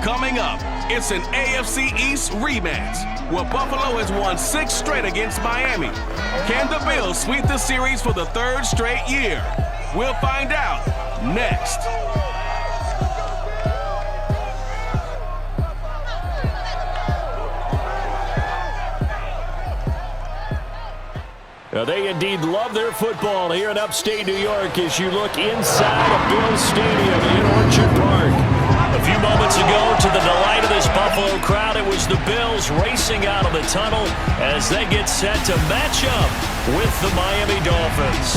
Coming up, it's an AFC East rematch, where Buffalo has won 6 straight against Miami. Can the Bills sweep the series for the 3rd straight year? We'll find out next. Now, they indeed love their football here in upstate New York as you look inside of Bils Stadium in Orchard Park. A few moments ago, to the delight of this Buffalo crowd, it was the Bills racing out of the tunnel as they get set to match up with the Miami Dolphins.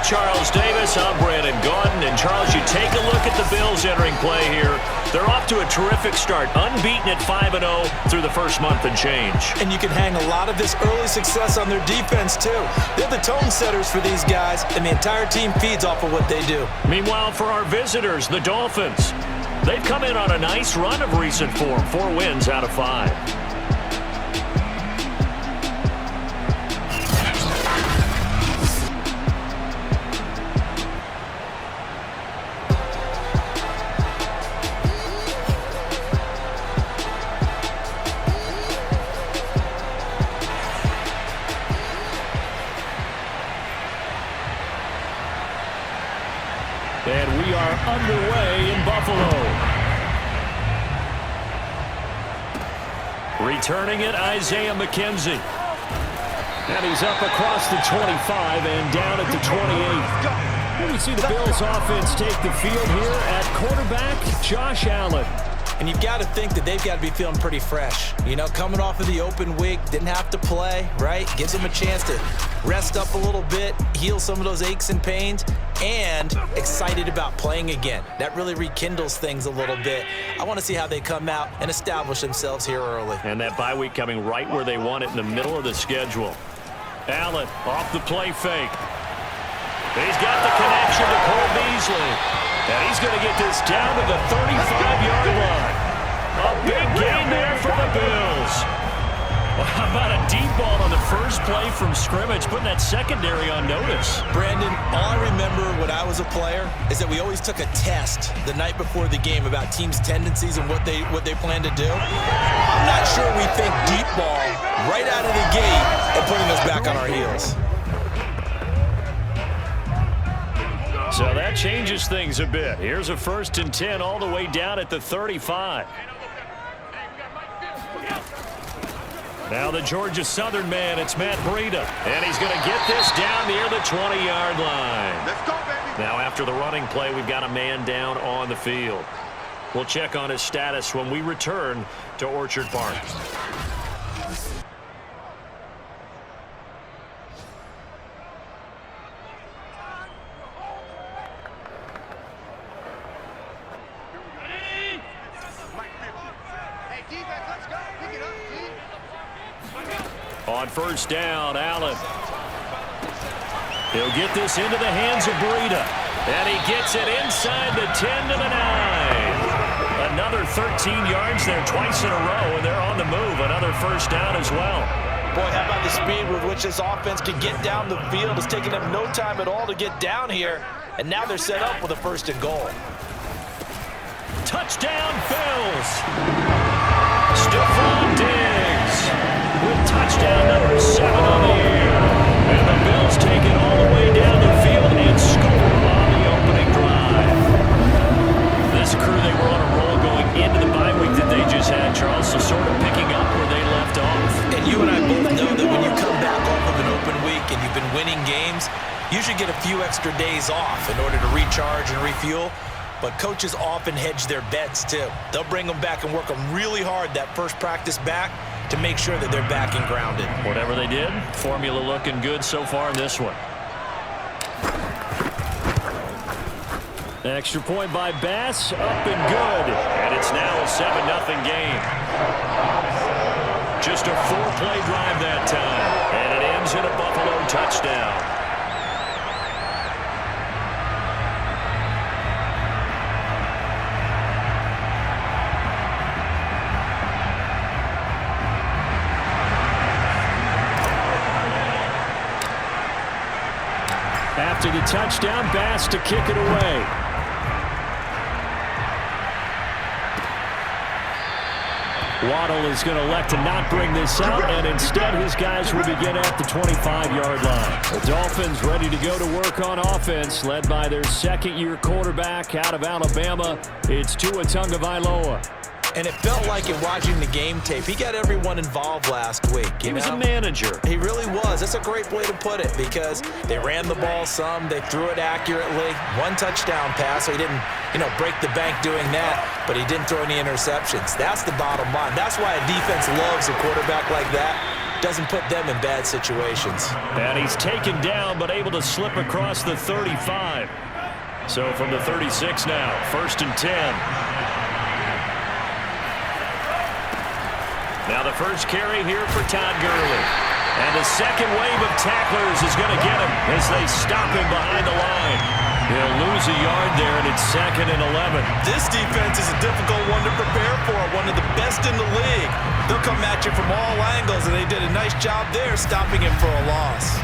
Charles Davis, I'm Brandon Gaudin, and Charles, you take a look at the Bills entering play here. They're off to a terrific start, unbeaten at 5-0 through the first month and change. And you can hang a lot of this early success on their defense, too. They're the tone setters for these guys, and the entire team feeds off of what they do. Meanwhile, for our visitors, the Dolphins, they've come in on a nice run of recent form, 4 wins out of 5. And we are underway in Buffalo. Returning it, Isaiah McKenzie. And he's up across the 25 and down at the 28. Here we see the Bills offense take the field here at quarterback Josh Allen. And you've got to think that they've got to be feeling pretty fresh. You know, coming off of the open week, didn't have to play, right? Gives them a chance to rest up a little bit, heal some of those aches and pains, and excited about playing again. That really rekindles things a little bit. I want to see how they come out and establish themselves here early. And that bye week coming right where they want it, in the middle of the schedule. Allen off the play fake. He's got the connection to Cole Beasley. And he's going to get this down to the 35-yard line. A big gain there for the Bills. Well, how about a deep ball on the first play from scrimmage, putting that secondary on notice? Brandon, all I remember when I was a player is that we always took a test the night before the game about teams' tendencies and what they plan to do. I'm not sure we think deep ball right out of the gate and putting us back on our heels. So that changes things a bit. Here's a 1st and 10 all the way down at the 35. Now the Georgia Southern man, it's Matt Breida. And he's going to get this down near the 20-yard line. Let's go, baby. Now after the running play, we've got a man down on the field. We'll check on his status when we return to Orchard Park. On 1st down, Allen. He'll get this into the hands of Breida. And he gets it inside the 10 to the 9. Another 13 yards there twice in a row, and they're on the move. Another 1st down as well. Boy, how about the speed with which this offense can get down the field? It's taking them no time at all to get down here. And now they're set up with a 1st and goal. Touchdown, Bils. Stephon Diggs with touchdown number 7 on the year. And the Bills take it all the way down the field and score on the opening drive. This crew, they were on a roll going into the bye week that they just had, Charles, so sort of picking up where they left off. And you and I both know that when you come back off of an open week and you've been winning games, usually get a few extra days off in order to recharge and refuel. But coaches often hedge their bets, too. They'll bring them back and work them really hard that first practice back to make sure that they're back and grounded. Whatever they did, formula looking good so far in this one. Extra point by Bass, up and good. And it's now a 7-0 game. Just a 4-play drive that time. And it ends in a Buffalo touchdown. After the touchdown, Bass to kick it away. Waddle is going to elect to not bring this out, and instead his guys will begin at the 25-yard line. The Dolphins ready to go to work on offense, led by their second-year quarterback out of Alabama. It's Tua Tagovailoa. And it felt like in watching the game tape, he got everyone involved last week. He was a manager. He really was. That's a great way to put it because they ran the ball some, they threw it accurately. One touchdown pass, so he didn't, break the bank doing that, but he didn't throw any interceptions. That's the bottom line. That's why a defense loves a quarterback like that. Doesn't put them in bad situations. And he's taken down, but able to slip across the 35. So from the 36 now, 1st and 10. Now the first carry here for Todd Gurley. And the second wave of tacklers is going to get him as they stop him behind the line. He'll lose a yard there, and it's 2nd and 11. This defense is a difficult one to prepare for, one of the best in the league. They'll come at you from all angles, and they did a nice job there stopping him for a loss.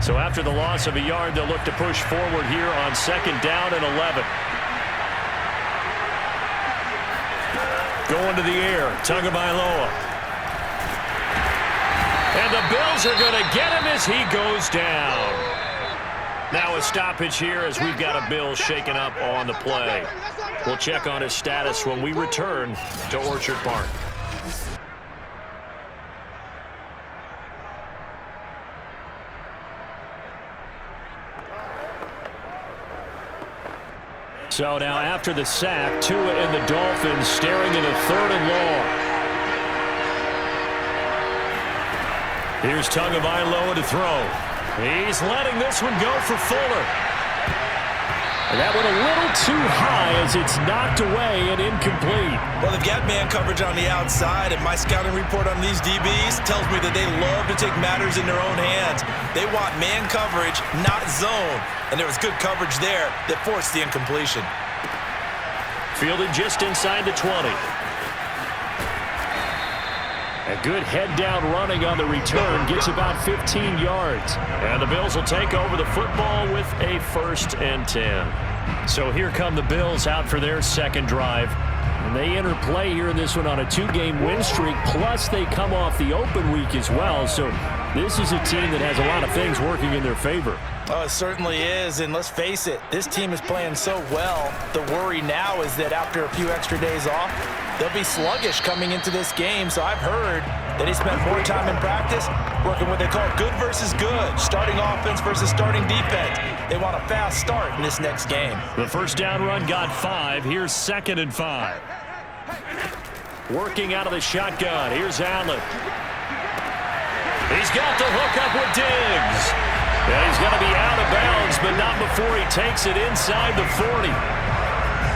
So after the loss of a yard, they'll look to push forward here on 2nd down and 11. Going to the air, Tagovailoa. And the Bills are going to get him as he goes down. Now a stoppage here as we've got a Bill shaken up on the play. We'll check on his status when we return to Orchard Park. So now after the sack, Tua and the Dolphins staring at a 3rd and long. Here's Tagovailoa to throw. He's letting this one go for Fuller. And that went a little too high as it's knocked away and incomplete. Well, they've got man coverage on the outside, and my scouting report on these DBs tells me that they love to take matters in their own hands. They want man coverage, not zone. And there was good coverage there that forced the incompletion. Fielded just inside the 20. A good head-down running on the return. Gets about 15 yards. And the Bills will take over the football with a 1st and 10. So here come the Bills out for their second drive. And they enter play here in this one on a 2-game win streak. Plus, they come off the open week as well. So this is a team that has a lot of things working in their favor. Oh, it certainly is, and let's face it, this team is playing so well. The worry now is that after a few extra days off, they'll be sluggish coming into this game. So I've heard that he spent more time in practice working what they call good versus good, starting offense versus starting defense. They want a fast start in this next game. The first down run got 5. Here's 2nd and 5. Working out of the shotgun. Here's Allen. He's got the hook up with Diggs. And he's going to be out of bounds, but not before he takes it inside the 40.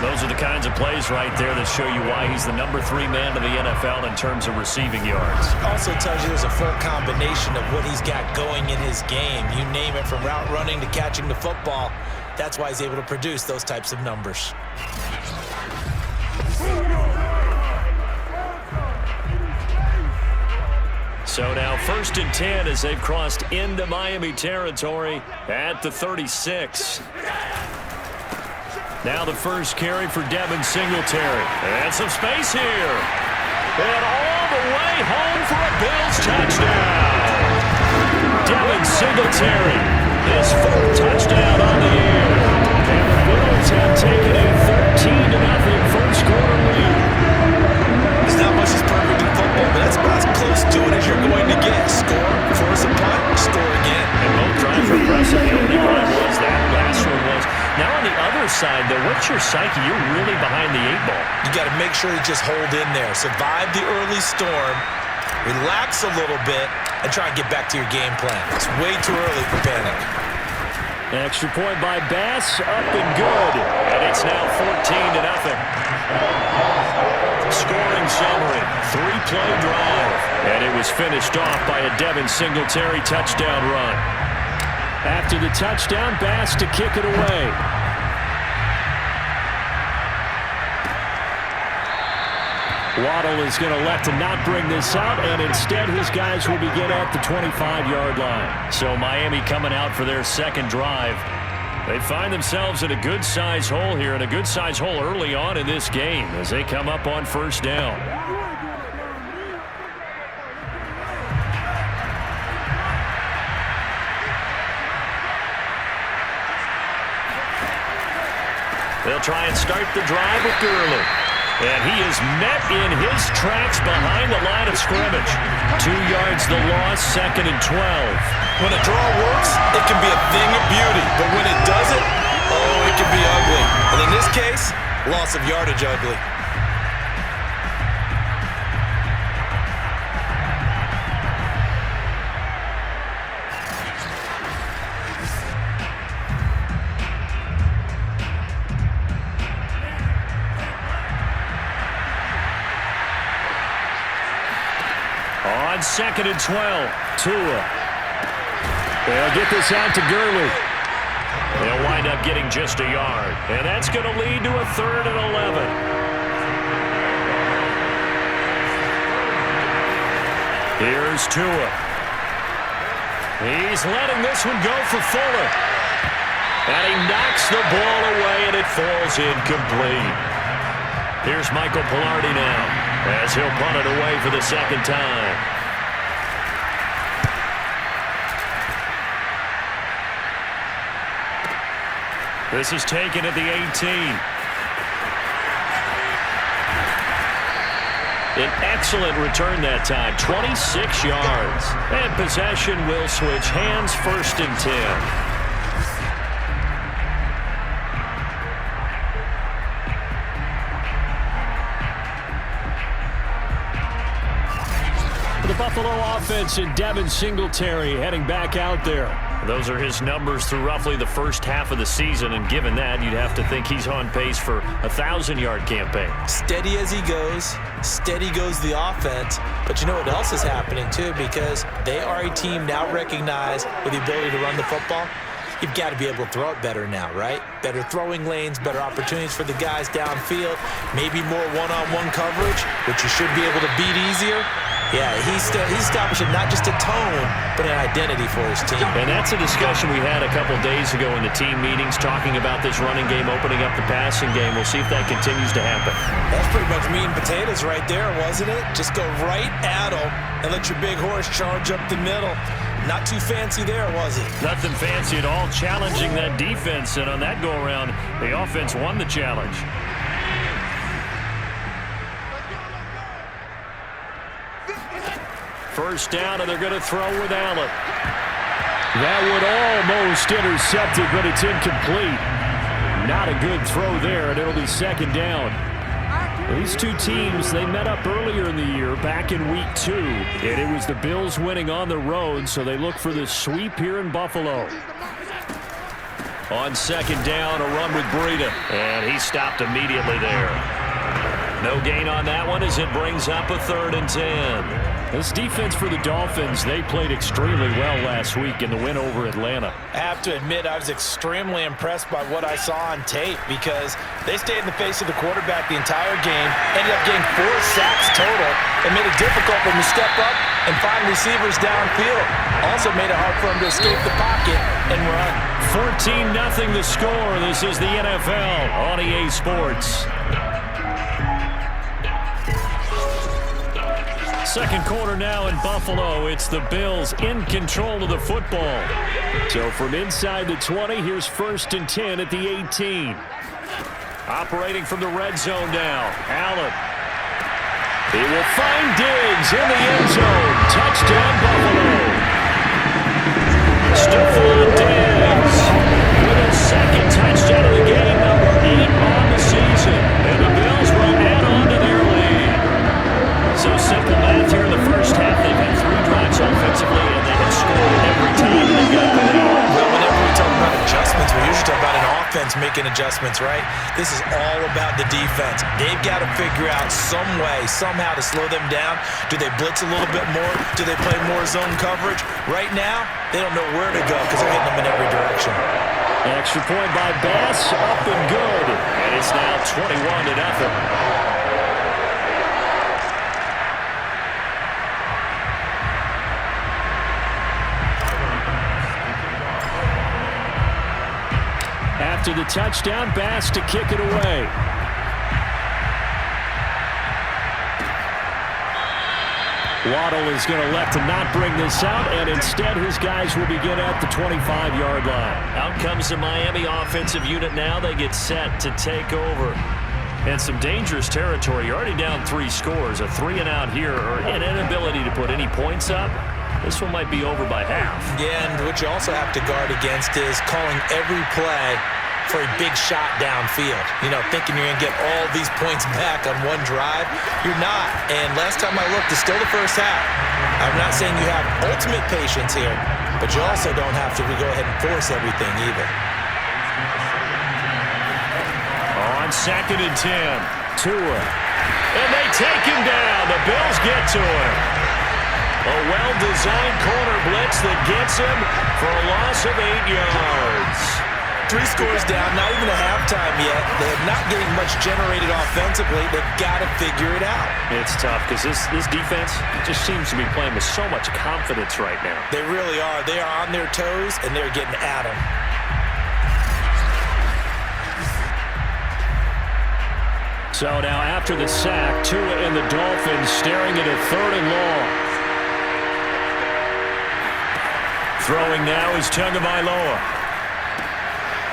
Those are the kinds of plays right there that show you why he's the number 3 man in the NFL in terms of receiving yards. Also tells you there's a full combination of what he's got going in his game. You name it, from route running to catching the football. That's why he's able to produce those types of numbers. So now 1st and 10 as they've crossed into Miami territory at the 36. Now the first carry for Devin Singletary. And some space here. And all the way home for a Bills touchdown. Devin Singletary, his 4th touchdown on the year. side, though, what's your psyche? You're really behind the 8 ball. You got to make sure you just hold in there. Survive the early storm, relax a little bit, and try and get back to your game plan. It's way too early for panic. Extra point by Bass, up and good. And it's now 14-0. Scoring summary, 3-play drive. And it was finished off by a Devin Singletary touchdown run. After the touchdown, Bass to kick it away. Waddle is going to elect to not bring this out, and instead his guys will begin at the 25-yard line. So Miami coming out for their second drive. They find themselves in a good-size hole here, and a good-size hole early on in this game as they come up on first down. They'll try and start the drive with Gurley. And he is met in his tracks behind the line of scrimmage. 2 yards the loss, 2nd and 12. When a draw works, it can be a thing of beauty. But when it doesn't, oh, it can be ugly. And in this case, loss of yardage ugly. On 2nd and 12, Tua. They'll get this out to Gurley. They'll wind up getting just a yard. And that's going to lead to a 3rd and 11. Here's Tua. He's letting this one go for Fuller. And he knocks the ball away, and it falls incomplete. Here's Michael Pilardi now, as he'll punt it away for the second time. This is taken at the 18. An excellent return that time, 26 yards. And possession will switch hands, 1st and 10. The Buffalo offense and Devin Singletary heading back out there. Those are his numbers through roughly the first half of the season, and given that, you'd have to think he's on pace for a 1,000-yard campaign. Steady as he goes, steady goes the offense. But you know what else is happening, too, because they are a team now recognized with the ability to run the football. You've got to be able to throw it better now, right? Better throwing lanes, better opportunities for the guys downfield, maybe more one-on-one coverage, which you should be able to beat easier. Yeah, he's establishing not just a tone, but an identity for his team. And that's a discussion we had a couple days ago in the team meetings, talking about this running game, opening up the passing game. We'll see if that continues to happen. That's pretty much meat and potatoes right there, wasn't it? Just go right at him and let your big horse charge up the middle. Not too fancy there, was it? Nothing fancy at all, challenging that defense, and on that go-around, the offense won the challenge. First down, and they're going to throw with Allen. That would almost intercept it, but it's incomplete. Not a good throw there, and it'll be 2nd down. These two teams, they met up earlier in the year, back in Week 2, and it was the Bills winning on the road, so they look for this sweep here in Buffalo. On 2nd down, a run with Breida, and he stopped immediately there. No gain on that one as it brings up a 3rd and 10. This defense for the Dolphins, they played extremely well last week in the win over Atlanta. I have to admit, I was extremely impressed by what I saw on tape because they stayed in the face of the quarterback the entire game, ended up getting 4 sacks total, and made it difficult for him to step up and find receivers downfield. Also made it hard for him to escape the pocket and run. 14-0 the score. This is the NFL on EA Sports. Second quarter now in Buffalo. It's the Bills in control of the football. So from inside the 20, here's 1st and 10 at the 18. Operating from the red zone now. Allen. He will find Diggs in the end zone. Touchdown, Buffalo. Stephon Diggs with a 2nd touchdown of the game, number offense making adjustments, right? This is all about the defense. They've got to figure out some way, somehow to slow them down. Do they blitz a little bit more? Do they play more zone coverage? Right now, they don't know where to go because they're hitting them in every direction. Extra point by Bass, up and good. And it's now 21-0. After the touchdown, Bass to kick it away. Waddle is going to elect to not bring this out, and instead his guys will begin at the 25-yard line. Out comes the Miami offensive unit now. They get set to take over. And some dangerous territory. You're already down 3 scores. A 3-and-out here, or an inability to put any points up. This one might be over by half. Yeah, and what you also have to guard against is calling every play for a big shot downfield. You know, thinking you're going to get all these points back on one drive. You're not. And last time I looked, it's still the first half. I'm not saying you have ultimate patience here, but you also don't have to go ahead and force everything either. On 2nd and 10, Tua. And they take him down. The Bills get to him. A well-designed corner blitz that gets him for a loss of 8 yards. 3 scores down, not even a halftime yet. They're not getting much generated offensively. They've got to figure it out. It's tough because this defense just seems to be playing with so much confidence right now. They really are. They are on their toes, and they're getting at them. So now after the sack, Tua and the Dolphins staring at a 3rd and long. Throwing now is Tagovailoa.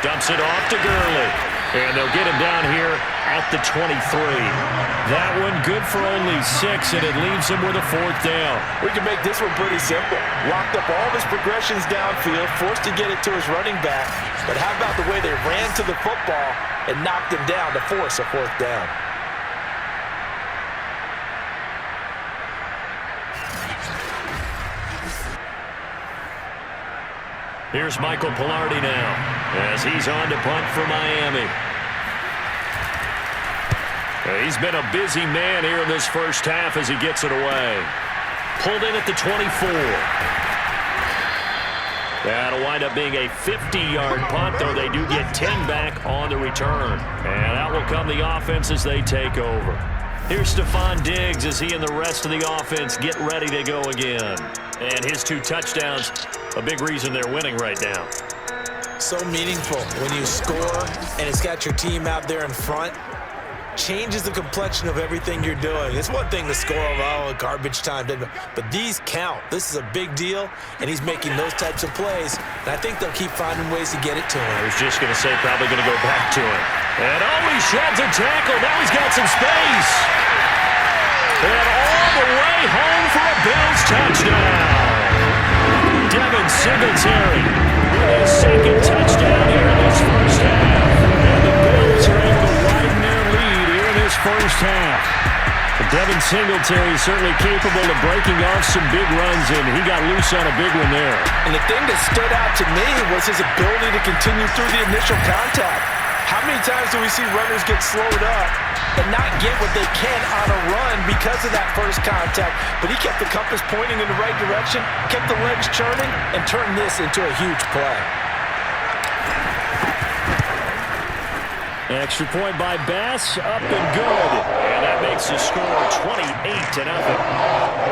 Dumps it off to Gurley. And they'll get him down here at the 23. That one good for only 6, and it leaves him with a 4th down. We can make this one pretty simple. Locked up all of his progressions downfield, forced to get it to his running back. But how about the way they ran to the football and knocked him down to force a 4th down? Here's Michael Pilardi now as he's on to punt for Miami. He's been a busy man here in this first half as he gets it away. Pulled in at the 24. That'll wind up being a 50-yard punt, though they do get 10 back on the return. And out will come the offense as they take over. Here's Stephon Diggs as he and the rest of the offense get ready to go again. And his 2 touchdowns, a big reason they're winning right now. So meaningful when you score and it's got your team out there in front. Changes the complexion of everything you're doing. It's one thing to score a garbage time, but these count. This is a big deal, and he's making those types of plays. And I think they'll keep finding ways to get it to him. I was just going to say probably going to go back to him. And he sheds a tackle. Now he's got some space. And all the way home for a Bills touchdown. Devin Singletary with his 2nd touchdown here in this first half. And the Bills are able to widen their lead here in this first half. But Devin Singletary is certainly capable of breaking off some big runs, and he got loose on a big one there. And the thing that stood out to me was his ability to continue through the initial contact. How many times do we see runners get slowed up and not get what they can on a run because of that first contact? But he kept the compass pointing in the right direction, kept the legs churning, and turned this into a huge play. Extra point by Bass, up and good. And that makes the score 28-0.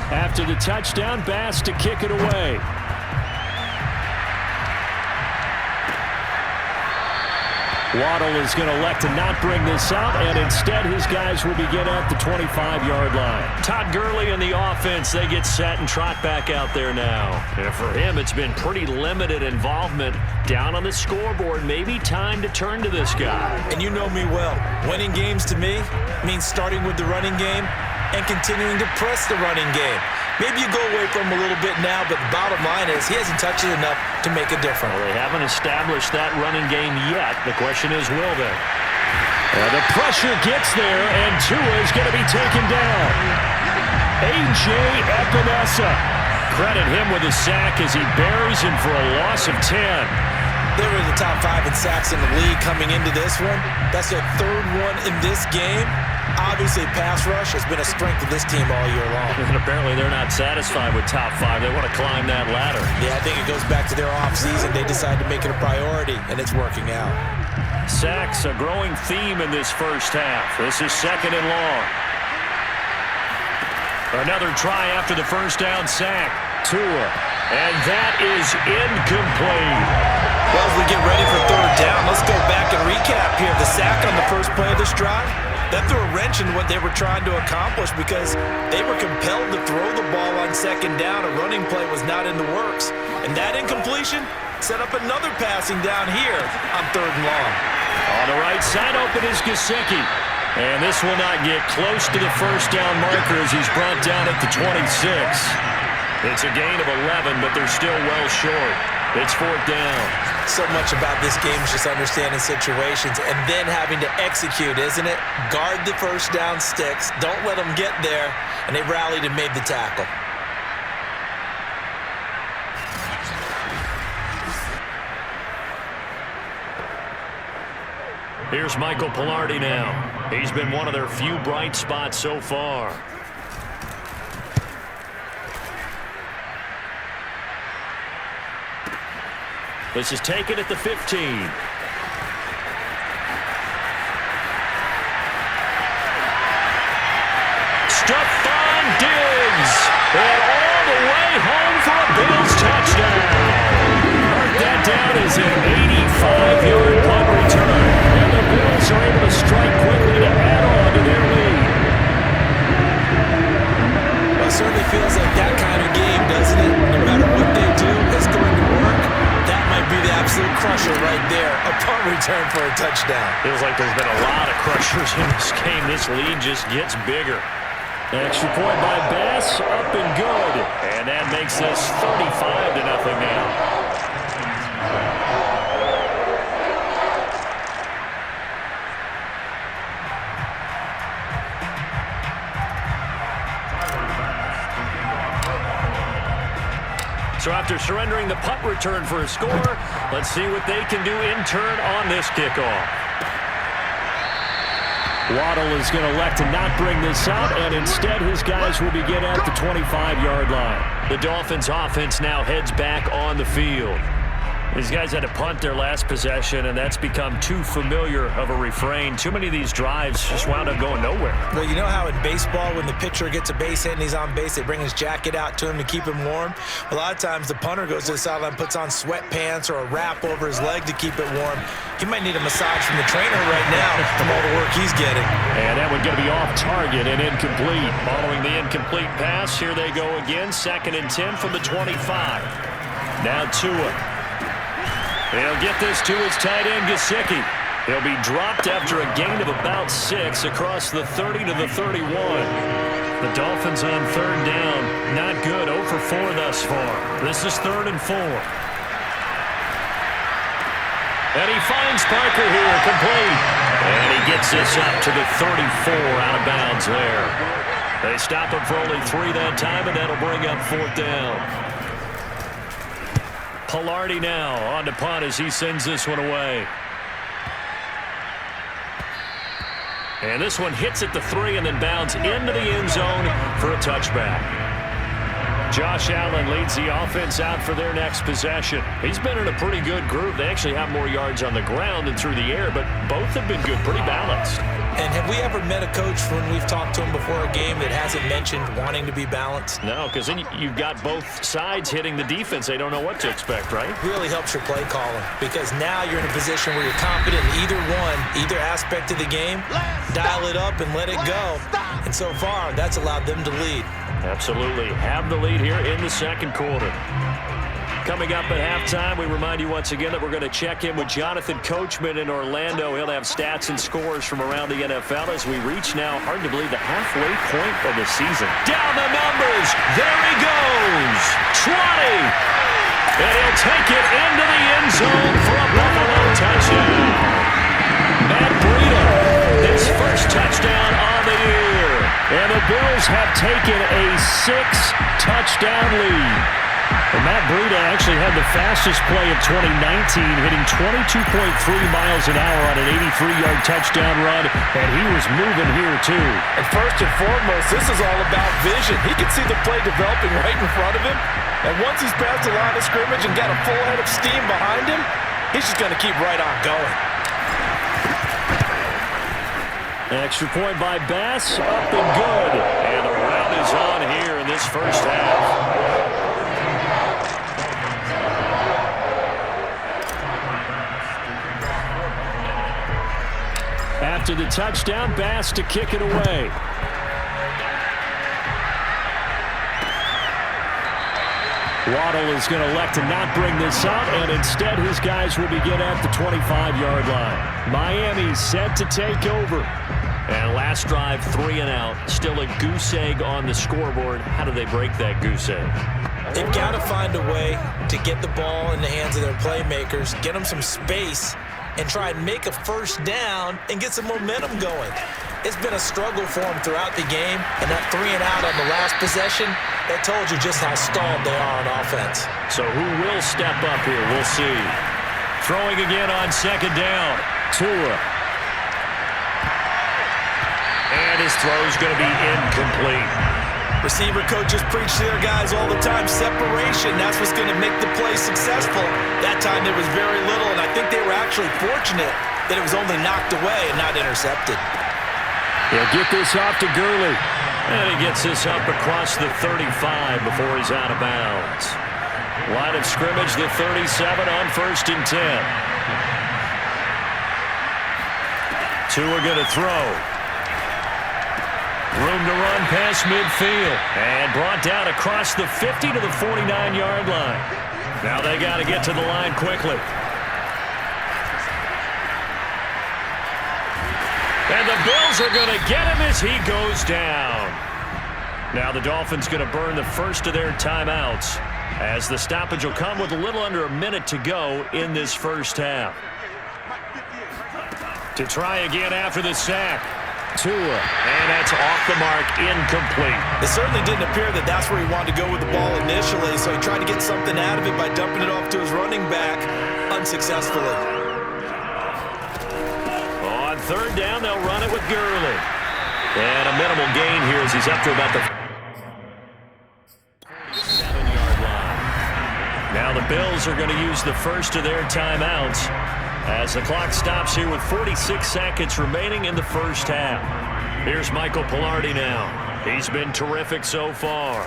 After the touchdown, Bass to kick it away. Waddle is going to elect to not bring this out, and instead his guys will begin at the 25-yard line. Todd Gurley and the offense, they get set and trot back out there now. And for him, it's been pretty limited involvement down on the scoreboard. Maybe time to turn to this guy. And you know me well. Winning games to me means starting with the running game and continuing to press the running game. Maybe you go away from him a little bit now, but the bottom line is he hasn't touched it enough to make a difference. Well, they haven't established that running game yet. The question is, will they? The pressure gets there, and Tua is going to be taken down. A.J. Epinesa. Credit him with a sack as he buries him for a loss of 10. They were in the top 5 in sacks in the league coming into this one. That's their 3rd one in this game. Obviously, pass rush has been a strength of this team all year long. And apparently they're not satisfied with top 5. They want to climb that ladder. Yeah, I think it goes back to their offseason. They decided to make it a priority, and it's working out. Sacks, a growing theme in this first half. This is 2nd and long. Another try after the first down sack. Tua, and that is incomplete. Well, as we get ready for 3rd down, let's go back and recap here. The sack on the first play of this drive, that threw a wrench in what they were trying to accomplish because they were compelled to throw the ball on 2nd down. A running play was not in the works. And that incompletion set up another passing down here on 3rd and long. On the right side open is Gesicki. And this will not get close to the first down marker as he's brought down at the 26. It's a gain of 11, but they're still well short. It's 4th down. So much about this game is just understanding situations and then having to execute, isn't it? Guard the first down sticks. Don't let them get there. And they rallied and made the tackle. Here's Michael Pilardi now. He's been one of their few bright spots so far. This is taken at the 15. Stephon Diggs. And all the way home for a Bils touchdown. Mark that down as an 85-yard punt return. And the Bils are able to strike quickly to add on to their lead. Well, it certainly feels like that kind of game, doesn't it? No matter what they do, it's going to work. That might be the absolute crusher right there. A punt return for a touchdown. Feels like there's been a lot of crushers in this game. This lead just gets bigger. Extra point by Bass, up and good. And that makes this 35-0 now. So after surrendering the punt return for a score, let's see what they can do in turn on this kickoff. Waddle is going to elect to not bring this out, and instead his guys will begin at the 25-yard line. The Dolphins offense now heads back on the field. These guys had to punt their last possession, and that's become too familiar of a refrain. Too many of these drives just wound up going nowhere. Well, you know how in baseball, when the pitcher gets a base hit and he's on base, they bring his jacket out to him to keep him warm? A lot of times the punter goes to the sideline, puts on sweatpants or a wrap over his leg to keep it warm. He might need a massage from the trainer right now from all the work he's getting. And that one's going to be off target and incomplete. Following the incomplete pass, here they go again. 2nd and 10 from the 25. Now Tua. He'll get this to his tight end, Gesicki. He'll be dropped after a gain of about 6 across the 30 to the 31. The Dolphins on 3rd down. Not good. 0 for 4 thus far. This is 3rd and 4. And he finds Parker here, complete. And he gets this up to the 34, out of bounds there. They stop him for only 3 that time, and that'll bring up 4th down. Pilardi now on to punt as he sends this one away. And this one hits at the 3 and then bounds into the end zone for a touchback. Josh Allen leads the offense out for their next possession. He's been in a pretty good group. They actually have more yards on the ground than through the air, but both have been good, pretty balanced. And have we ever met a coach when we've talked to him before a game that hasn't mentioned wanting to be balanced? No, because then you've got both sides hitting the defense. They don't know what to expect, right? Really helps your play calling, because now you're in a position where you're confident in either aspect of the game. Dial it up and let it go. And so far, that's allowed them to lead. Absolutely. Have the lead here in the 2nd quarter. Coming up at halftime, we remind you once again that we're going to check in with Jonathan Coachman in Orlando. He'll have stats and scores from around the NFL as we reach now, hard to believe, the halfway point of the season. Down the numbers. There he goes. 20. And he'll take it into the end zone for a Buffalo touchdown. Matt Breida, his first touchdown on the year. And the Bills have taken a 6-touchdown lead. And Matt Breida actually had the fastest play of 2019, hitting 22.3 miles an hour on an 83-yard touchdown run, and he was moving here too. And first and foremost, this is all about vision. He can see the play developing right in front of him, and once he's past the line of scrimmage and got a full head of steam behind him, he's just going to keep right on going. Extra point by Bass, up and good. And the round is on here in this first half. After the touchdown, Bass to kick it away. Waddle is going to elect to not bring this up, and instead his guys will begin at the 25-yard line. Miami set to take over. And last drive, 3 and out. Still a goose egg on the scoreboard. How do they break that goose egg? They've got to find a way to get the ball in the hands of their playmakers, get them some space, and try and make a first down and get some momentum going. It's been a struggle for them throughout the game, and that 3 and out on the last possession, that told you just how stalled they are on offense. So who will step up here? We'll see. Throwing again on second down. Tua. And his throw's going to be incomplete. Receiver coaches preach to their guys all the time, separation, that's what's going to make the play successful. That time there was very little, and I think they were actually fortunate that it was only knocked away and not intercepted. He'll get this off to Gurley. And he gets this up across the 35 before he's out of bounds. Line of scrimmage, the 37 on 1st and 10. Tua going to throw. Room to run past midfield. And brought down across the 50 to the 49-yard line. Now they got to get to the line quickly. And the Bills are going to get him as he goes down. Now the Dolphins going to burn the first of their timeouts as the stoppage will come with a little under a minute to go in this first half. To try again after the sack. Tua, and that's off the mark, incomplete. It certainly didn't appear that that's where he wanted to go with the ball initially, so he tried to get something out of it by dumping it off to his running back unsuccessfully. On third down, they'll run it with Gurley. And a minimal gain here as he's up to about the 7-yard line. Now the Bills are going to use the first of their timeouts as the clock stops here with 46 seconds remaining in the first half. Here's Michael Pilardi now. He's been terrific so far.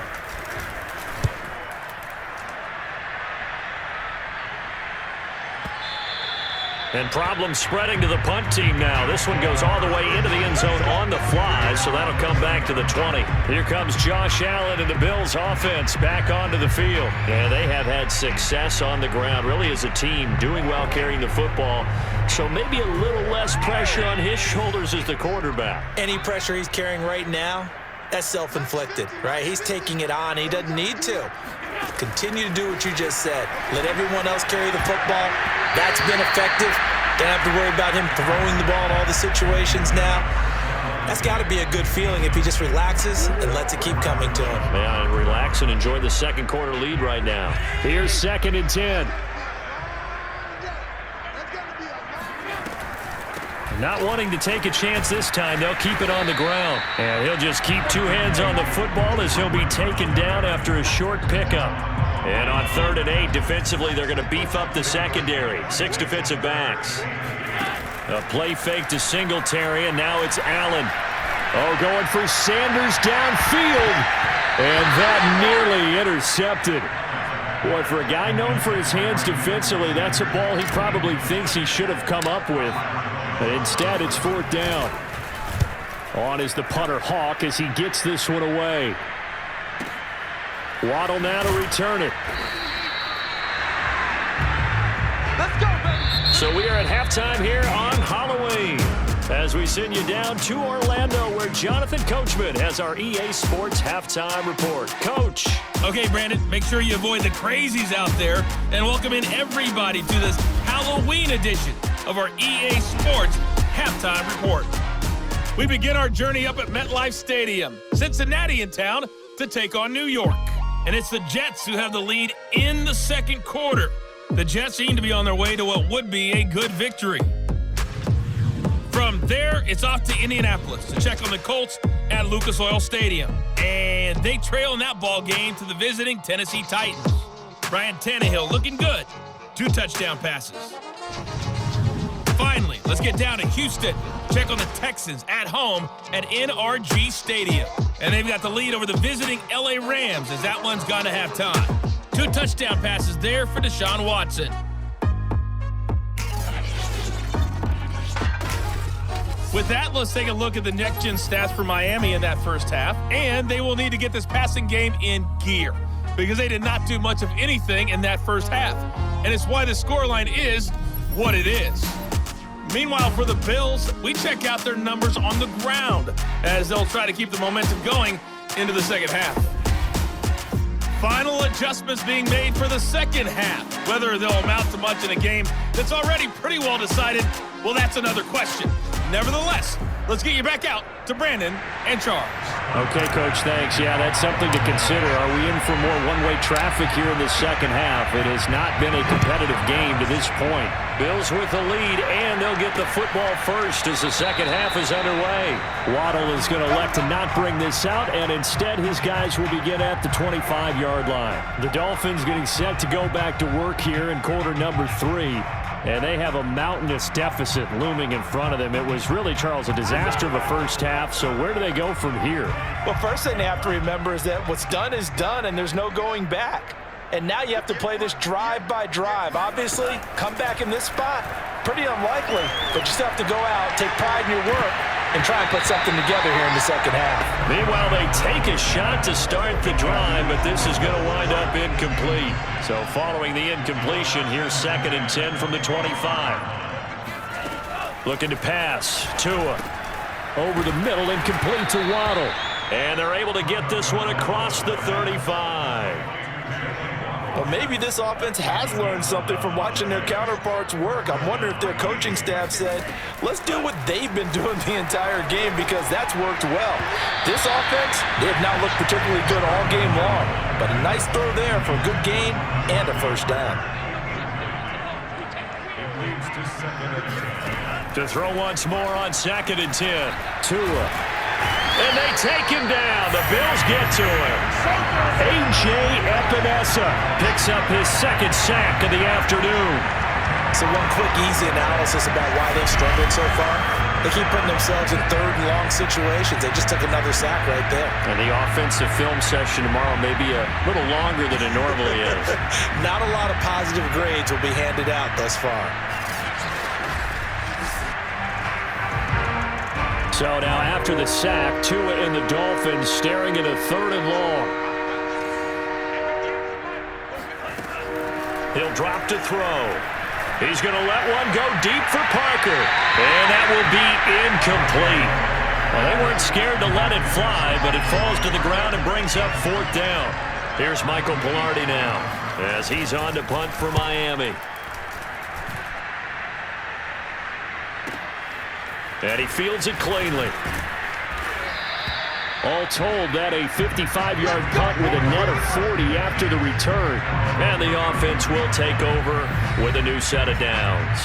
And problems spreading to the punt team now. This one goes all the way into the end zone on the fly, so that'll come back to the 20. Here comes Josh Allen and the Bills offense back onto the field. And they have had success on the ground, really as a team, doing well carrying the football. So maybe a little less pressure on his shoulders as the quarterback. Any pressure he's carrying right now, that's self-inflicted, right? He's taking it on. He doesn't need to. Continue to do what you just said. Let everyone else carry the football. That's been effective. Don't have to worry about him throwing the ball in all the situations now. That's got to be a good feeling if he just relaxes and lets it keep coming to him. Yeah, and relax and enjoy the second quarter lead right now. Here's 2nd and 10. Not wanting to take a chance this time, they'll keep it on the ground. And he'll just keep 2 hands on the football as he'll be taken down after a short pickup. And on 3rd and 8, defensively, they're going to beef up the secondary. 6 defensive backs. A play fake to Singletary, and now it's Allen. Oh, going for Sanders downfield. And that nearly intercepted. Boy, for a guy known for his hands defensively, that's a ball he probably thinks he should have come up with. But instead, it's 4th down. On is the punter Hawk as he gets this one away. Waddle now to return it. So we are at halftime here on Halloween as we send you down to Orlando where Jonathan Coachman has our EA Sports halftime report. Coach. Okay, Brandon, make sure you avoid the crazies out there and welcome in everybody to this Halloween edition of our EA Sports halftime report. We begin our journey up at MetLife Stadium, Cincinnati in town to take on New York. And it's the Jets who have the lead in the second quarter. The Jets seem to be on their way to what would be a good victory. From there, it's off to Indianapolis to check on the Colts at Lucas Oil Stadium. And they trail in that ball game to the visiting Tennessee Titans. Ryan Tannehill looking good. 2 touchdown passes. Finally, let's get down to Houston. Check on the Texans at home at NRG Stadium. And they've got the lead over the visiting LA Rams as that one's gone to halftime. 2 touchdown passes there for Deshaun Watson. With that, let's take a look at the next-gen stats for Miami in that first half. And they will need to get this passing game in gear because they did not do much of anything in that first half. And it's why the scoreline is what it is. Meanwhile, for the Bills, we check out their numbers on the ground as they'll try to keep the momentum going into the second half. Final adjustments being made for the second half. Whether they'll amount to much in a game that's already pretty well decided, well, that's another question. Nevertheless, let's get you back out to Brandon and Charles. Okay, Coach, thanks. Yeah, that's something to consider. Are we in for more one-way traffic here in the second half? It has not been a competitive game to this point. Bills with the lead, and they'll get the football first as the second half is underway. Waddle is going to elect to not bring this out, and instead his guys will begin at the 25-yard line. The Dolphins getting set to go back to work here in quarter number 3. And they have a mountainous deficit looming in front of them. It was really, Charles, a disaster of a first half. So where do they go from here? Well, first thing they have to remember is that what's done is done, and there's no going back. And now you have to play this drive by drive. Obviously, come back in this spot, pretty unlikely. But you just have to go out, take pride in your work, and try and put something together here in the second half. Meanwhile, they take a shot to start the drive, but this is going to wind up incomplete. So following the incompletion, here's 2nd and 10 from the 25. Looking to pass. Tua over the middle, incomplete to Waddle. And they're able to get this one across the 35. But maybe this offense has learned something from watching their counterparts work. I'm wondering if their coaching staff said, let's do what they've been doing the entire game because that's worked well. This offense, they have not looked particularly good all game long. But a nice throw there for a good gain and a first down. To throw once more on 2nd and 10. Tua. And they take him down. The Bills get to him. A.J. Epinesa picks up his 2nd sack of the afternoon. So one quick, easy analysis about why they've struggled so far. They keep putting themselves in 3rd and long situations. They just took another sack right there. And the offensive film session tomorrow may be a little longer than it normally is. Not a lot of positive grades will be handed out thus far. So now after the sack, Tua and the Dolphins staring at a 3rd and long. He'll drop to throw. He's going to let one go deep for Parker. And that will be incomplete. Well, they weren't scared to let it fly, but it falls to the ground and brings up 4th down. Here's Michael Pilardi now as he's on to punt for Miami. And he fields it cleanly. All told, that a 55-yard punt with a net of 40 after the return. And the offense will take over with a new set of downs.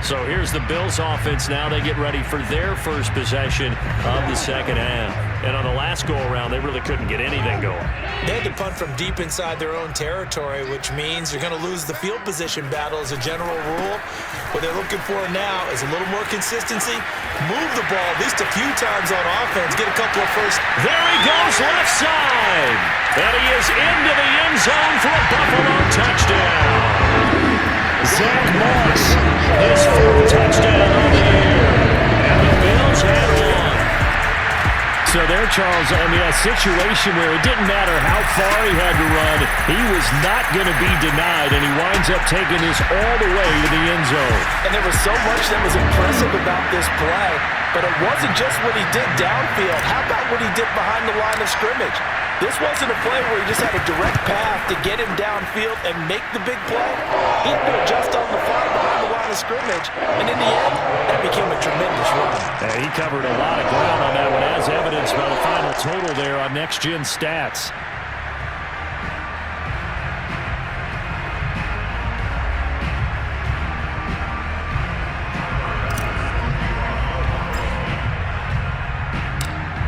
So here's the Bills offense now. They get ready for their first possession of the second half. And on the last go-around, they really couldn't get anything going. They had to punt from deep inside their own territory, which means you're going to lose the field position battle as a general rule. What they're looking for now is a little more consistency. Move the ball at least a few times on offense. Get a couple of first. There he goes, left side. And he is into the end zone for a Buffalo touchdown. Zach Moss, his 4th touchdown on the year. And the Bills head on. So there, Charles, I mean, a situation where it didn't matter how far he had to run. He was not going to be denied, and he winds up taking this all the way to the end zone. And there was so much that was impressive about this play, but it wasn't just what he did downfield. How about what he did behind the line of scrimmage? This wasn't a play where he just had a direct path to get him downfield and make the big play. He had to adjust on the fly behind the line of scrimmage, and in the end, that became a tremendous run. He covered a lot of ground on that one, as evidenced by the final total there on Next Gen Stats.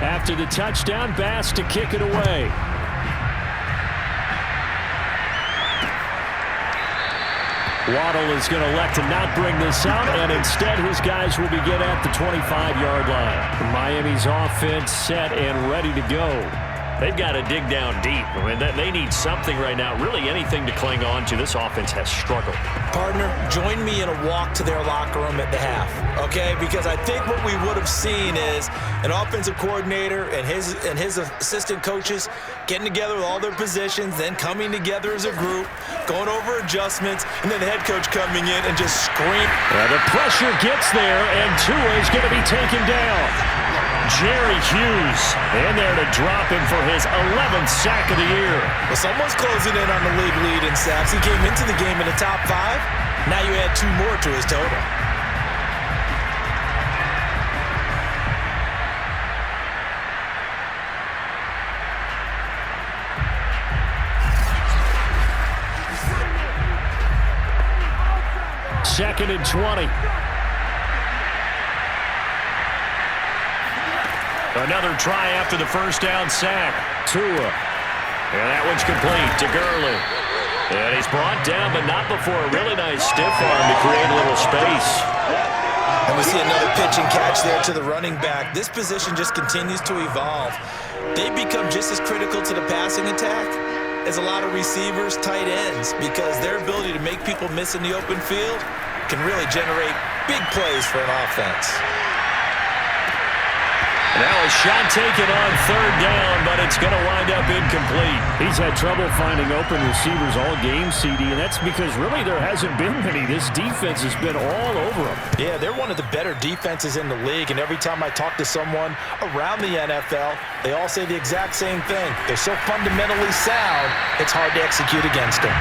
After the touchdown, Bass to kick it away. Waddle is going to elect to not bring this out, and instead his guys will begin at the 25-yard line. Miami's offense set and ready to go. They've got to dig down deep. I mean, they need something right now, really anything to cling on to. This offense has struggled. Partner, join me in a walk to their locker room at the half, okay? Because I think what we would have seen is an offensive coordinator and his assistant coaches getting together with all their positions, then coming together as a group, going over adjustments, and then the head coach coming in and just scream. The pressure gets there, and Tua is going to be taken down. Jerry Hughes in there to drop him for his 11th sack of the year. Well, someone's closing in on the league lead in sacks. He came into the game in the top 5. Now you add 2 more to his total. Second and 20. Another try after the first down sack. Tua. And that one's complete to Gurley. And he's brought down, but not before a really nice stiff arm to create a little space. And we see another pitch and catch there to the running back. This position just continues to evolve. They become just as critical to the passing attack as a lot of receivers, tight ends, because their ability to make people miss in the open field can really generate big plays for an offense. Now a shot taken on third down, but it's going to wind up incomplete. He's had trouble finding open receivers all game, CD, and that's because really there hasn't been many. This defense has been all over them. Yeah, they're one of the better defenses in the league, and every time I talk to someone around the NFL, they all say the exact same thing. They're so fundamentally sound, it's hard to execute against them.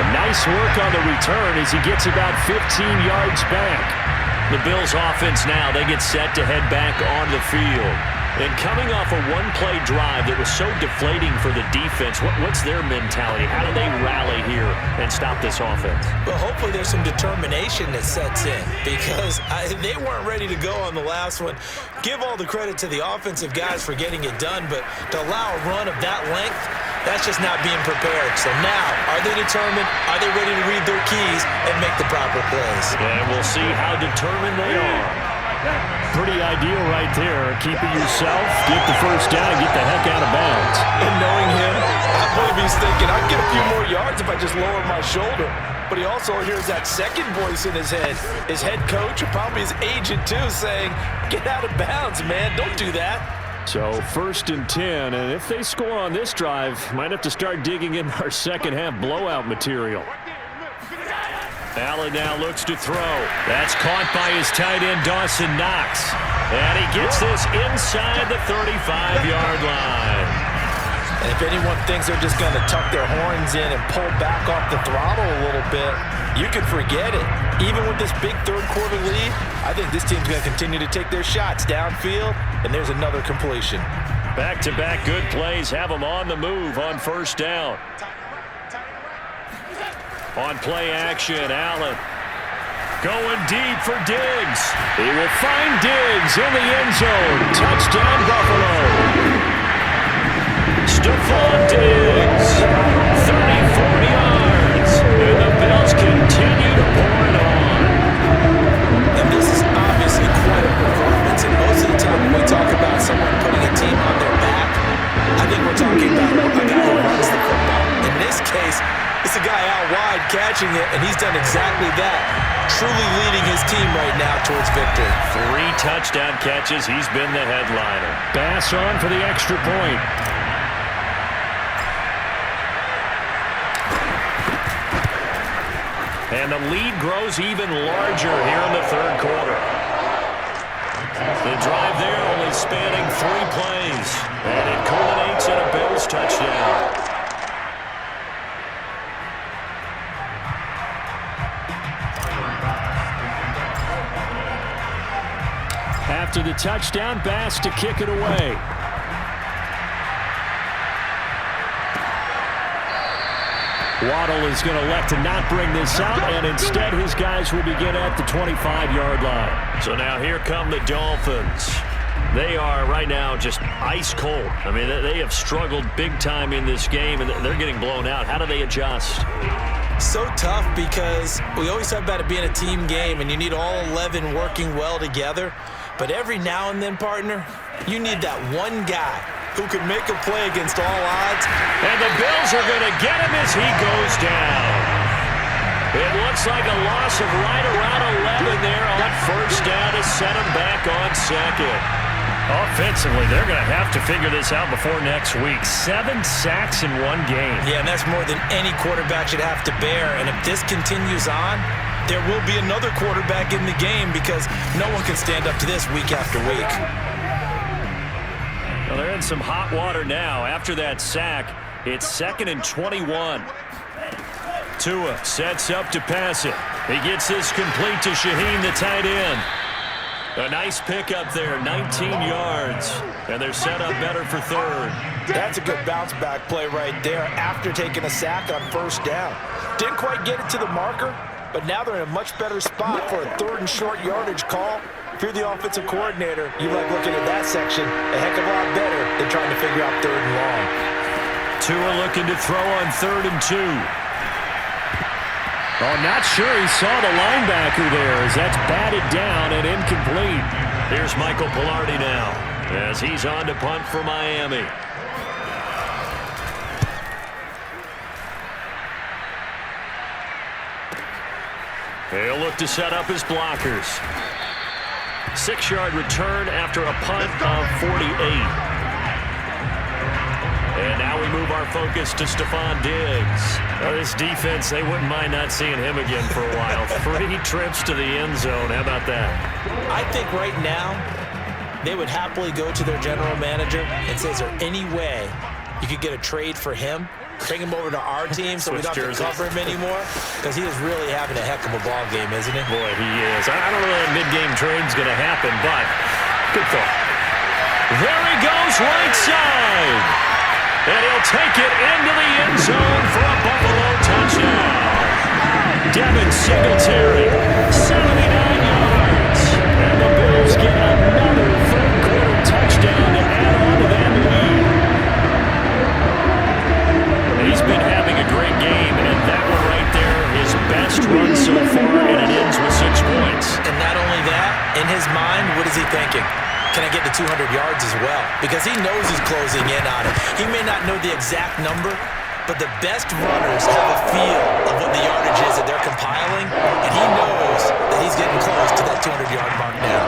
Nice work on the return as he gets about 15 yards back. The Bills offense now, they get set to head back on the field. And coming off a one-play drive that was so deflating for the defense, what's their mentality? How do they rally here and stop this offense? Well, hopefully there's some determination that sets in because they weren't ready to go on the last one. Give all the credit to the offensive guys for getting it done, but to allow a run of that length, that's just not being prepared. So now, are they determined? Are they ready to read their keys and make the proper plays? And we'll see how determined they are. Pretty ideal right there. Keep it yourself, get the first down, and get the heck out of bounds. And knowing him, I believe he's thinking, I can get a few more yards if I just lower my shoulder. But he also hears that second voice in his head. His head coach, or probably his agent too, saying, get out of bounds, man. Don't do that. So 1st and 10, and if they score on this drive, might have to start digging in our second half blowout material. Allen now looks to throw. That's caught by his tight end, Dawson Knox. And he gets this inside the 35-yard line. And if anyone thinks they're just going to tuck their horns in and pull back off the throttle a little bit, you can forget it. Even with this big third-quarter lead, I think this team's going to continue to take their shots downfield, and there's another completion. Back-to-back good plays have them on the move on first down. On play action, Allen going deep for Diggs. He will find Diggs in the end zone. Touchdown, Buffalo. Stephon Diggs, 34 yards. And the Bills continue to pour it on. And this is obviously quite a performance. And most of the time when we talk about someone putting a team on their back, I think we're talking about a guy who runs the football. In this case, it's a guy out wide catching it, and he's done exactly that, truly leading his team right now towards victory. 3 touchdown catches. He's been the headliner. Bass on for the extra point. And the lead grows even larger here in the third quarter. The drive there only spanning 3 plays. And it culminates in a Bills touchdown. After the touchdown, Bass to kick it away. Waddle is going to elect to not bring this out, and instead his guys will begin at the 25-yard line. So now here come the Dolphins. They are right now just ice cold. I mean, they have struggled big time in this game, and they're getting blown out. How do they adjust? So tough because we always talk about it being a team game, and you need all 11 working well together. But every now and then, partner, you need that one guy who can make a play against all odds. And the Bills are going to get him as he goes down. It looks like a loss of right around 11 there on first down to set him back on second. Offensively, they're going to have to figure this out before next week. 7 sacks in one game. Yeah, and that's more than any quarterback should have to bear. And if this continues on, there will be another quarterback in the game because no one can stand up to this week after week. Well, they're in some hot water now. After that sack, it's 2nd and 21. Tua sets up to pass it. He gets this complete to Shaheen, the tight end. A nice pickup there, 19 yards. And they're set up better for third. That's a good bounce back play right there after taking a sack on first down. Didn't quite get it to the marker, but now they're in a much better spot for a 3rd and short yardage call. If you're the offensive coordinator, you like looking at that section a heck of a lot better than trying to figure out 3rd and long. Tua looking to throw on 3rd and 2. Oh, not sure he saw the linebacker there as that's batted down and incomplete. Here's Michael Pilardi now as he's on to punt for Miami. He'll look to set up his blockers. 6-yard return after a punt of 48. And now we move our focus to Stephon Diggs. This defense, they wouldn't mind not seeing him again for a while. 3 trips to the end zone. How about that? I think right now they would happily go to their general manager and say, is there any way you could get a trade for him? Bring him over to our team so we don't have to cover him anymore? Because he is really having a heck of a ball game, isn't he? Boy, he is. I don't know that mid-game trade's going to happen, but good thought. There he goes right side. And he'll take it into the end zone for a Buffalo touchdown. Devin Singletary, 79 yards. And the Bills get another third-quarter touchdown to add on to that lead. He's been having a great game, and that one right there, his best run so far, and it ends with 6 points. And not only that, in his mind, what is he thinking? Can I get to 200 yards as well? Because he knows he's closing in on it. He may not know the exact number, but the best runners have a feel of what the yardage is that they're compiling, and he knows that he's getting close to that 200-yard mark now.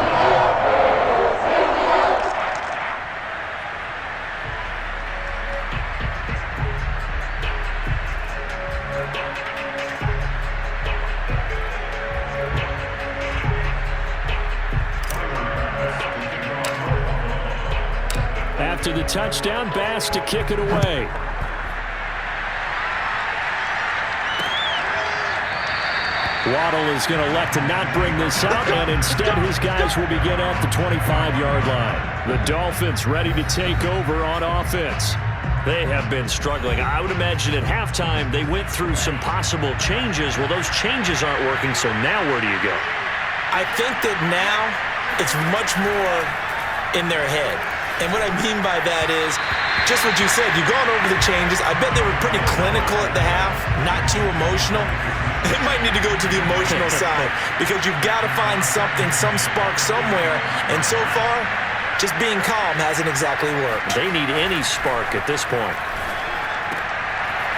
After the touchdown, Bass to kick it away. Waddle is going to elect to not bring this out, and instead his guys will begin at the 25-yard line. The Dolphins ready to take over on offense. They have been struggling. I would imagine at halftime they went through some possible changes. Well, those changes aren't working, so now where do you go? I think that now it's much more in their head. And what I mean by that is just what you said. You've gone over the changes. I bet they were pretty clinical at the half, not too emotional. They might need to go to the emotional side because you've got to find something, some spark somewhere. And so far, just being calm hasn't exactly worked. They need any spark at this point.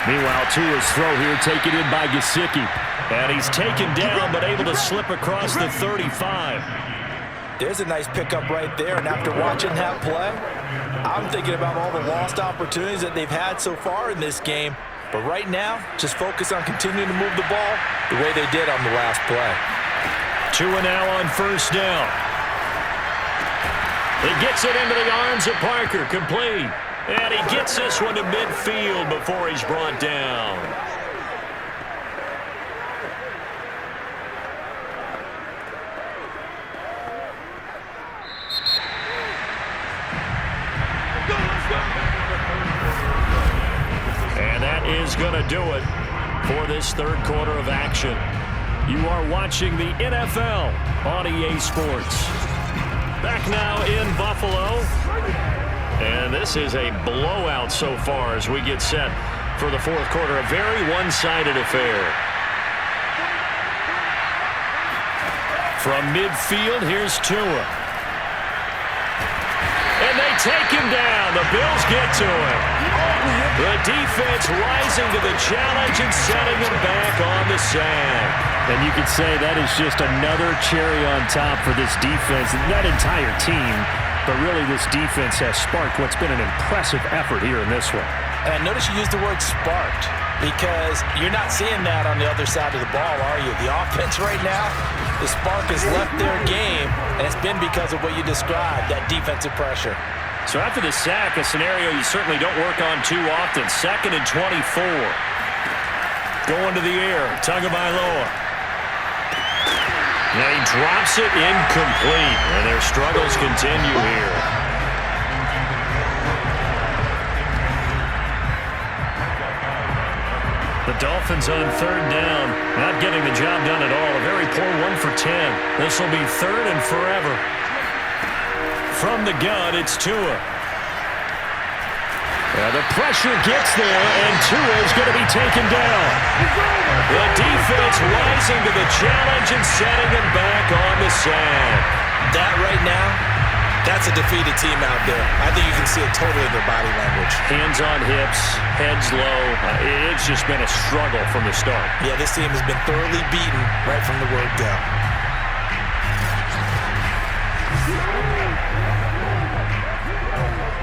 Meanwhile, Tua's throw here taken in by Gesicki. And he's taken down but able to slip across the 35. There's a nice pickup right there, and after watching that play, I'm thinking about all the lost opportunities that they've had so far in this game. But right now, just focus on continuing to move the ball the way they did on the last play. 2 and now on first down. He gets it into the arms of Parker, complete. And he gets this one to midfield before he's brought down. And that is going to do it for this third quarter of action. You are watching the NFL on EA Sports. Back now in Buffalo. And this is a blowout so far as we get set for the fourth quarter. A very one-sided affair. From midfield, here's Tua. And they take him down. The Bills get to him. The defense rising to the challenge and setting him back on the sack. And you could say that is just another cherry on top for this defense. That entire team, but really this defense has sparked what's been an impressive effort here in this one. And notice you used the word sparked because you're not seeing that on the other side of the ball, are you? The offense right now, the spark has left their game, and it's been because of what you described, that defensive pressure. So after the sack, a scenario you certainly don't work on too often. 2nd and 24. Going to the air, Tagovailoa. And he drops it incomplete, and their struggles continue here. The Dolphins on third down, not getting the job done at all. A very poor 1 for 10. This will be 3rd and forever. From the gun, it's Tua. The pressure gets there, and Tua is going to be taken down. The defense rising to the challenge and setting him back on the sack. That right now, that's a defeated team out there. I think you can see it totally in their body language. Hands on hips, heads low. It's just been a struggle from the start. Yeah, this team has been thoroughly beaten right from the word go.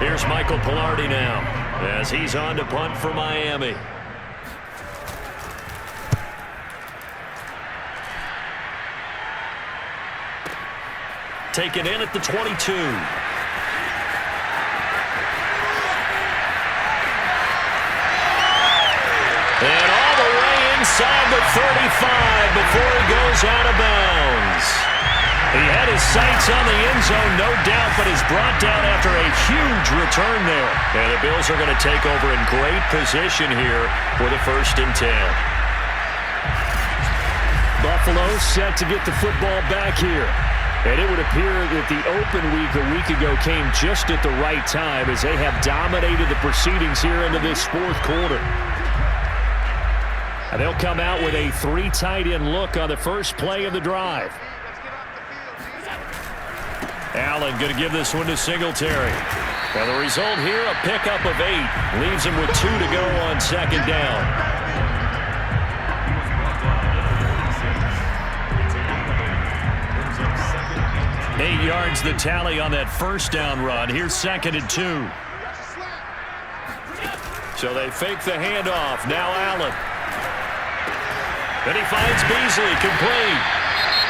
Here's Michael Pilardi now as he's on to punt for Miami. Taken in at the 22. And all the way inside the 35 before he goes out of bounds. He had his sights on the end zone, no doubt, but is brought down after a huge return there. And the Bills are going to take over in great position here for the 1st and 10. Buffalo set to get the football back here. And it would appear that the open week a week ago came just at the right time as they have dominated the proceedings here into this fourth quarter. And they'll come out with a 3 tight end look on the first play of the drive. Allen going to give this one to Singletary. Now the result here, a pickup of 8. Leaves him with 2 to go on 2nd down. 8 yards the tally on that first down run. Here's 2nd and 2. So they fake the handoff. Now Allen. Then he finds Beasley, complete.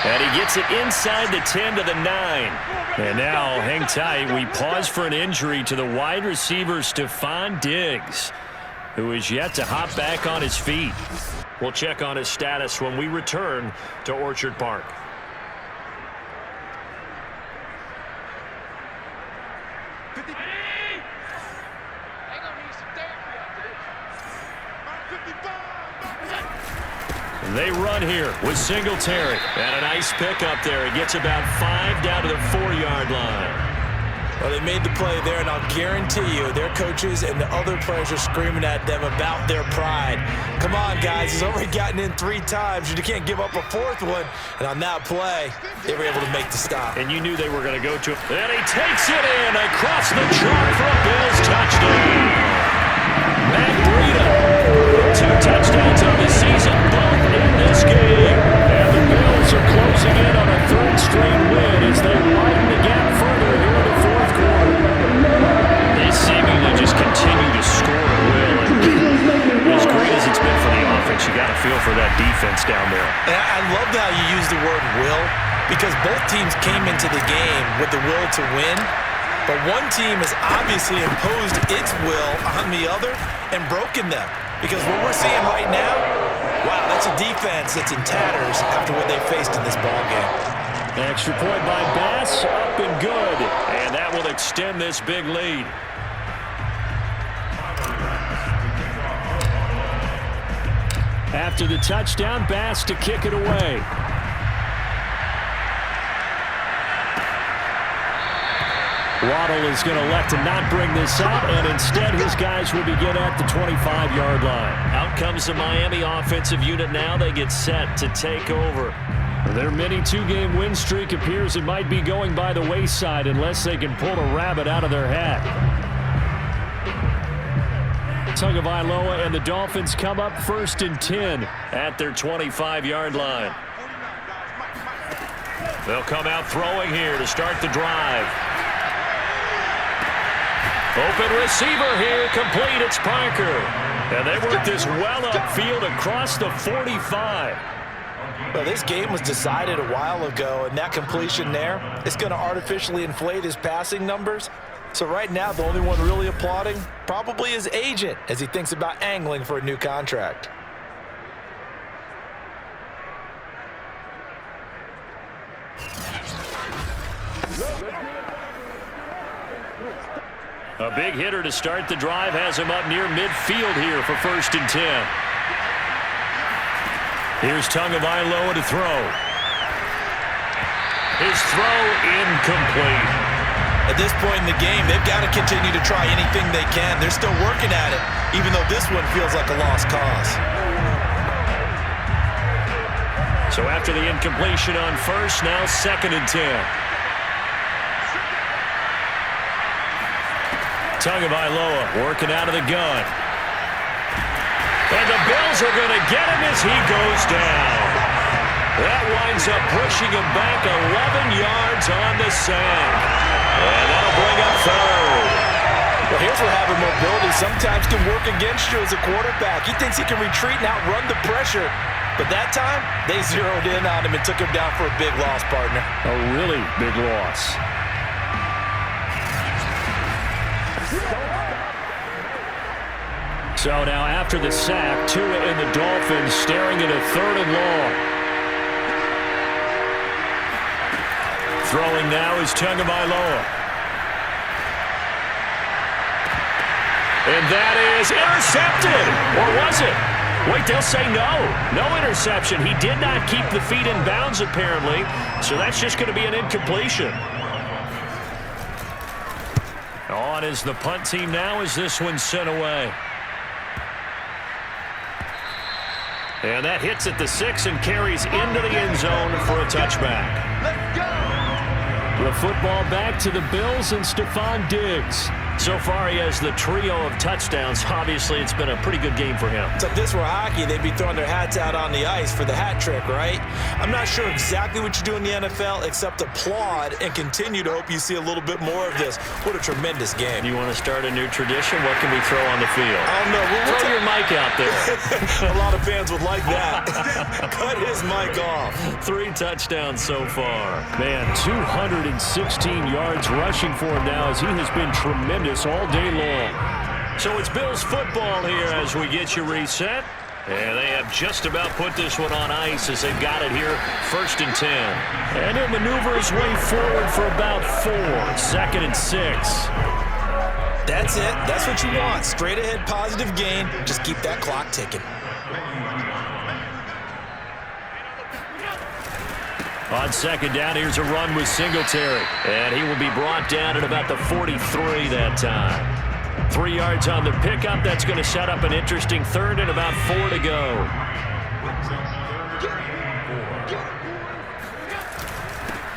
And he gets it inside the 10 to the 9. And now, hang tight, we pause for an injury to the wide receiver Stephon Diggs, who is yet to hop back on his feet. We'll check on his status when we return to Orchard Park. They run here with Singletary. And a nice pickup there. He gets about 5 down to the 4-yard line. Well, they made the play there, and I'll guarantee you their coaches and the other players are screaming at them about their pride. Come on, guys. He's already gotten in 3 times. You can't give up a 4th one. And on that play, they were able to make the stop. And you knew they were going to go to him. And he takes it in across the chalk for a Bills touchdown. Matt Breida, 2 touchdowns on the season, both in this game. And the Bills are closing in on a 3rd straight win as they widen the gap further here in the 4th quarter. They seemingly just continue to score at will. And as great as feel for that defense down there. And I love how you use the word will, because both teams came into the game with the will to win, but one team has obviously imposed its will on the other and broken them. Because what we're seeing right now, wow, that's a defense that's in tatters after what they faced in this ballgame. Extra point by Bass, up and good. And that will extend this big lead. After the touchdown, Bass to kick it away. Waddle is going to elect to not bring this out, and instead his guys will begin at the 25-yard line. Out comes the Miami offensive unit now. They get set to take over. Their mini two-game win streak appears it might be going by the wayside unless they can pull a rabbit out of their hat. Tagovailoa and the Dolphins come up 1st and 10 at their 25-yard line. They'll come out throwing here to start the drive. Open receiver here, complete, it's Parker. And they work this well upfield across the 45. Well, this game was decided a while ago, and that completion there is going to artificially inflate his passing numbers. So right now, the only one really applauding probably his agent as he thinks about angling for a new contract. A big hitter to start the drive has him up near midfield here for 1st and 10. Here's Tagovailoa to throw. His throw incomplete. At this point in the game, they've got to continue to try anything they can. They're still working at it, even though this one feels like a lost cause. So after the incompletion on 1st, now 2nd and 10. Tagovailoa working out of the gun. And the Bills are going to get him as he goes down. That winds up pushing him back 11 yards on the sack. And that'll bring up 3rd. Well, here's where having mobility sometimes can work against you as a quarterback. He thinks he can retreat and outrun the pressure. But that time, they zeroed in on him and took him down for a big loss, partner. A really big loss. So now after the sack, Tua and the Dolphins staring at a 3rd and long. Throwing now is Tagovailoa. And that is intercepted. Or was it? Wait, they'll say no. No interception. He did not keep the feet in bounds, apparently. So that's just going to be an incompletion. On is the punt team now as this one's sent away. And that hits at the 6 and carries into the end zone for a touchback. Let's go! The football back to the Bills and Stephon Diggs. So far, he has the trio of touchdowns. Obviously, it's been a pretty good game for him. So if this were hockey, they'd be throwing their hats out on the ice for the hat trick, right? I'm not sure exactly what you do in the NFL except applaud and continue to hope you see a little bit more of this. What a tremendous game. You want to start a new tradition? What can we throw on the field? I don't know. Throw your mic out there. A lot of fans would like that. Cut his mic off. 3 touchdowns so far. Man, 216 yards rushing for him now as he has been tremendous all day long. So it's Bills football here as we get you reset. And they have just about put this one on ice as they've got it here, 1st and 10. And he'll maneuver his way forward for about 4, 2nd and 6. That's it. That's what you want. Straight ahead, positive gain. Just keep that clock ticking. On 2nd down, here's a run with Singletary. And he will be brought down at about the 43 that time. 3 yards on the pickup. That's going to set up an interesting 3rd and about 4 to go.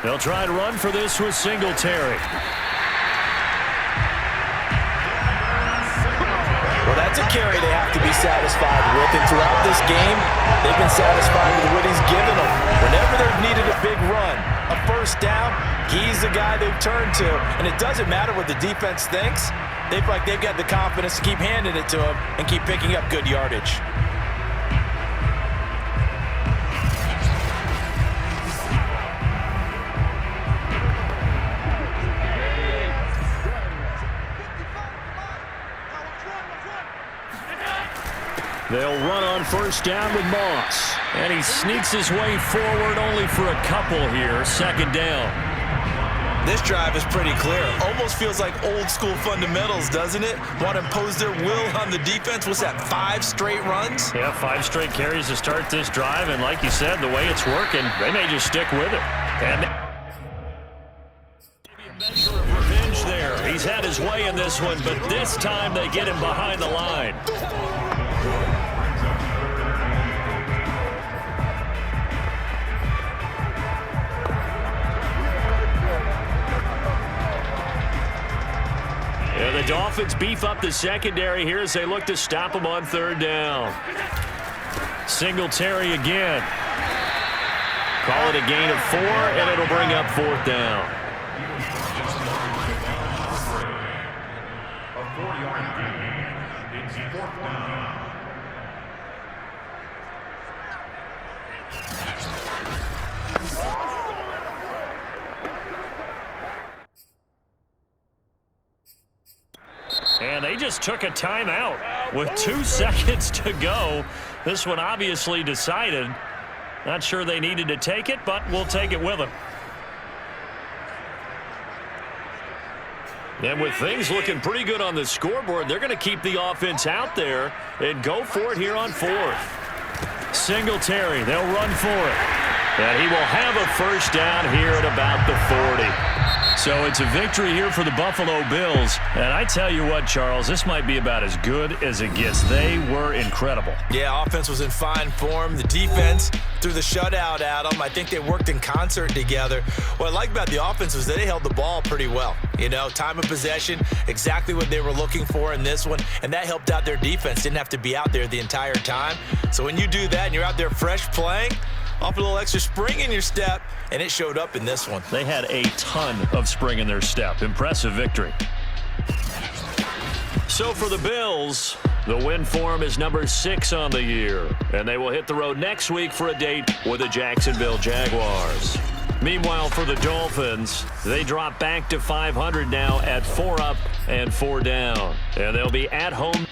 They'll try and run for this with Singletary. Well, that's a carry they have to be satisfied with. And throughout this game, they've been satisfied with what he's given them. Whenever they've needed a big run, a 1st down, he's the guy they've turned to. And it doesn't matter what the defense thinks. They've got the confidence to keep handing it to him and keep picking up good yardage. first down with Moss. And he sneaks his way forward only for a couple here. Second down. This drive is pretty clear. Almost feels like old school fundamentals, doesn't it? Want to impose their will on the defense. What's that, 5 straight runs? Yeah, 5 straight carries to start this drive. And like you said, the way it's working, they may just stick with it. And maybe a measure of revenge there. He's had his way in this one, but this time they get him behind the line. Yeah, the Dolphins beef up the secondary here as they look to stop him on third down. Singletary again. Call it a gain of 4, and it'll bring up fourth down. And they just took a timeout with 2 seconds to go. This one obviously decided. Not sure they needed to take it, but we'll take it with them. And with things looking pretty good on the scoreboard, they're going to keep the offense out there and go for it here on fourth. Singletary, they'll run for it. And he will have a first down here at about the 40. So it's a victory here for the Buffalo Bills. And I tell you what, Charles, this might be about as good as it gets. They were incredible. Yeah, offense was in fine form. The defense threw the shutout at them. I think they worked in concert together. What I like about the offense was that they held the ball pretty well. You know, time of possession, exactly what they were looking for in this one. And that helped out their defense. Didn't have to be out there the entire time. So when you do that and you're out there fresh playing, off a little extra spring in your step, and it showed up in this one. They had a ton of spring in their step. Impressive victory. So for the Bills, the win form is number 6 on the year, and they will hit the road next week for a date with the Jacksonville Jaguars. Meanwhile, for the Dolphins, they drop back to 500 now at 4 up and 4 down, and they'll be at home.